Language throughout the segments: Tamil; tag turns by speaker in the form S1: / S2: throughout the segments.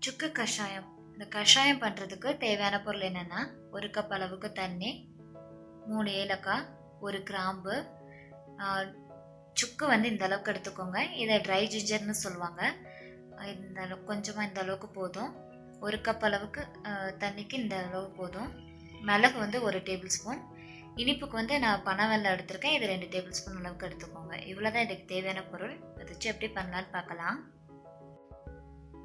S1: சுக்கு கஷாயம். இந்த கஷாயம் பண்ணுறதுக்கு தேவையான பொருள் என்னென்னா, 1 கப் அளவுக்கு தண்ணி, 3 ஏலக்காய், 1 கிராம்பு. சுக்கு வந்து இந்த அளவுக்கு எடுத்துக்கோங்க. இதை ட்ரை ஜிஞ்சர்னு சொல்லுவாங்க. இந்த அளவுக்கு கொஞ்சமாக இந்த அளவுக்கு போதும். 1 கப் அளவுக்கு தண்ணிக்கு இந்த அளவு போதும். மிளகு வந்து 1 டேபிள் ஸ்பூன். இனிப்புக்கு வந்து நான் பனவெல்லம் எடுத்திருக்கேன். இது 2 டேபிள் ஸ்பூன் அளவுக்கு எடுத்துக்கோங்க. இவ்வளோதான் இதுக்கு தேவையான பொருள். அதை வச்சு எப்படி பண்ணலான்னு பார்க்கலாம்.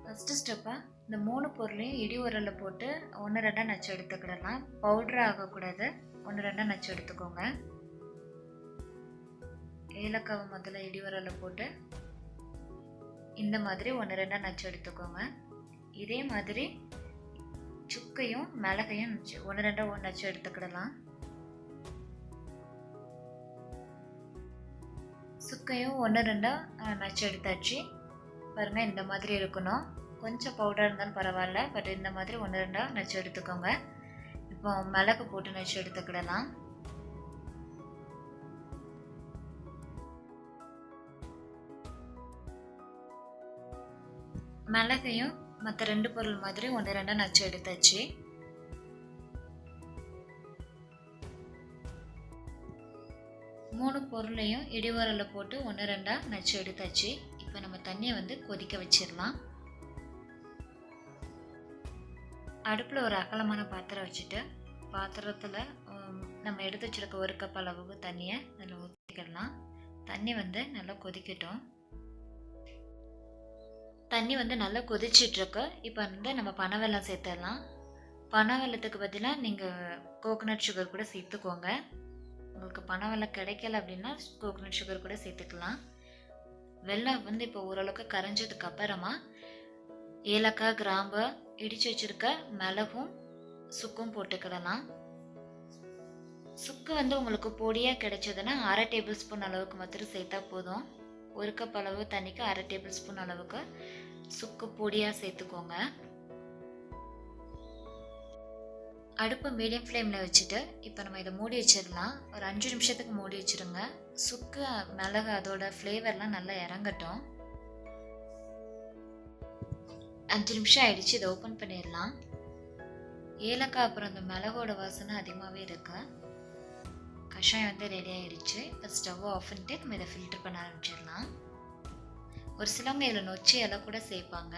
S1: ஃபஸ்ட்டு ஸ்டெப்பாக இந்த 3 பொருளையும் இடி உரலில் போட்டு 1-2 நச்சு எடுத்துக்கிடலாம். பவுட்ரு ஆகக்கூடாது. 1-2 நச்சு எடுத்துக்கோங்க. ஏலக்காவை முதல்ல இடி உரலில் போட்டு இந்த மாதிரி 1-2 நச்சு எடுத்துக்கோங்க. இதே மாதிரி சுக்கையும் மிளகையும் 1-2 நச்சு எடுத்துக்கிடலாம். சுக்கையும் 1-2 நச்சு எடுத்தாச்சு. பாருங்கள், இந்த மாதிரி இருக்கணும். கொஞ்சம் பவுடர் இருந்தாலும் பரவாயில்ல, பட் இந்த மாதிரி 1-2 நச்சு எடுத்துக்கோங்க. இப்போ மிளகு போட்டு நச்சு எடுத்துக்கிடலாம். மிளகையும் மற்ற 2 பொருள் மாதிரி 1-2 நச்சு எடுத்தாச்சு. மூணு பொருளையும் இடி உரலில் போட்டு 1-2 நச்சு எடுத்தாச்சு. இப்போ நம்ம தண்ணியை வந்து கொதிக்க வச்சிடலாம். அடுப்பில் ஒரு அகலமான பாத்திரம் வச்சுட்டு, பாத்திரத்தில் நம்ம எடுத்து வச்சுருக்க 1 கப் அளவுக்கு தண்ணியை அதில் ஊற்றிக்கிடலாம். தண்ணி வந்து நல்லா கொதிக்கட்டும். தண்ணி வந்து நல்லா கொதிச்சிட்ருக்கு. இப்போ வந்து நம்ம பனவெல்லம் சேர்த்துடலாம். பனவெல்லத்துக்கு பதிலாக நீங்கள் கோகோனட் சுகர் கூட சேர்த்துக்கோங்க. உங்களுக்கு பனவெல்லம் கிடைக்கல அப்படின்னா கோகோனட் சுகர் கூட சேர்த்துக்கலாம். வெல்லம் வந்து இப்போ ஓரளவுக்கு கரைஞ்சதுக்கு அப்புறமா ஏலக்காய், கிராம்பு, இடித்து வச்சுருக்க மிளகும் சுக்கும் போட்டுக்கிடலாம். சுக்கு வந்து உங்களுக்கு பொடியாக கிடைச்சதுன்னா 1/2 டேபிள் ஸ்பூன் அளவுக்கு மாத்திரம் சேர்த்தா போதும். 1 கப் அளவு தண்ணிக்கு 1/2 டேபிள் ஸ்பூன் அளவுக்கு சுக்கு பொடியாக சேர்த்துக்கோங்க. அடுப்பு மீடியம் ஃப்ளேமில் வச்சுட்டு இப்போ நம்ம இதை மூடி வச்சிடலாம். ஒரு 5 நிமிஷத்துக்கு மூடி வச்சுருங்க. சுக்கு, மிளகு அதோட ஃப்ளேவர்லாம் நல்லா இறங்கட்டும். 5 நிமிஷம் ஆயிடுச்சு. இதை ஓப்பன் பண்ணிடலாம். ஏலக்காய் அப்புறம் இந்த மிளகோட வாசனை அதிகமாகவே இருக்கு. கஷாயம் வந்து ரெடி ஆயிடுச்சு. இப்போ ஸ்டவ் ஆஃப் பண்ணிட்டு நம்ம இதை ஃபில்டர் பண்ண ஆரம்பிச்சிடலாம். ஒரு சிலவங்க இதில் நொச்சி எல்லாம் கூட சேர்ப்பாங்க.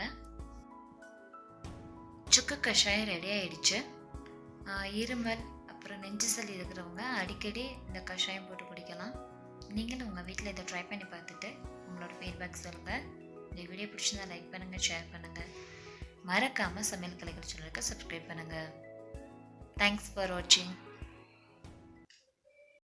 S1: சுக்கு கஷாயம் ரெடி ஆயிடுச்சு. இருமல் அப்புறம் நெஞ்சு சளி இருக்கிறவங்க அடிக்கடி இந்த கஷாயம் போட்டு குடிக்கலாம். நீங்களும் உங்கள் வீட்டில் இதை ட்ரை பண்ணி பார்த்துட்டு உங்களோட ஃபீட்பேக் சொல்லுங்கள். இந்த வீடியோ பிடிச்சிருந்தா லைக் பண்ணுங்கள், ஷேர் பண்ணுங்கள். மறக்காமல் சமையல் கலைகள் சேனலுக்கு சப்ஸ்கிரைப் பண்ணுங்கள். தேங்க்ஸ் ஃபார் வாட்சிங்.